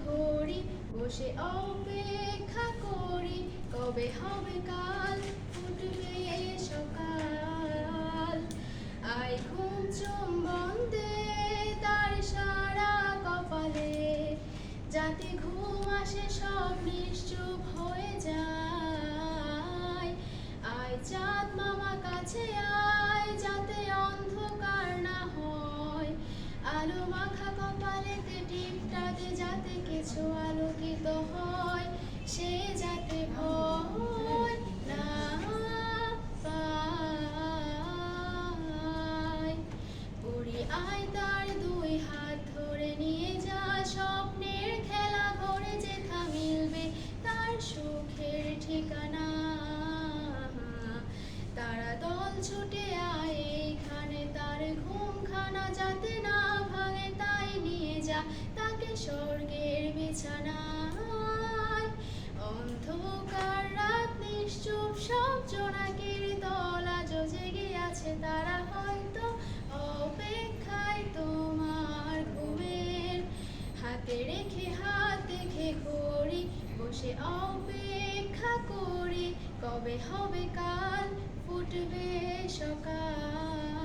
ঘড়ি বসে অপেক্ষা করি কবে হবে কাল ফুটবে সকাল। আয় ঘুম চুম্বন দে তার সারা কপালে, যাতে ঘুম আসে সব নিশ্চুপ হয়ে যায়। আয় চাঁদ মামা কাছে আয়, যাতে অন্ধকার না হয়। আলো মাখা কপালেতে টিপটাতে যাতে কিছু আলোকিত হয়, সে যাতে ভয় না পায়। পড়ি আয় তার দুই হাত ধরে নিয়ে যা স্বপ্নের খেলা ঘরে, যেথা মিলবে তার সুখের ঠিকানা। তারা দল ছুটে আয় এইখানে, তার ঘুমখানা যাতে না ভাঙে, তাই নিয়ে যা তাকে স্বর্গের বিছানায়। অন্ধকার রাত নিশ্চুপ সব জোনাকির দল আজও জেগে আছে, তারা হয়তো অপেক্ষায় তোমার ঘুমের। হাতে রেখে হাত দেখে ঘড়ি বসে অপেক্ষা করি কবে হবে কাল ফুটবে সকাল।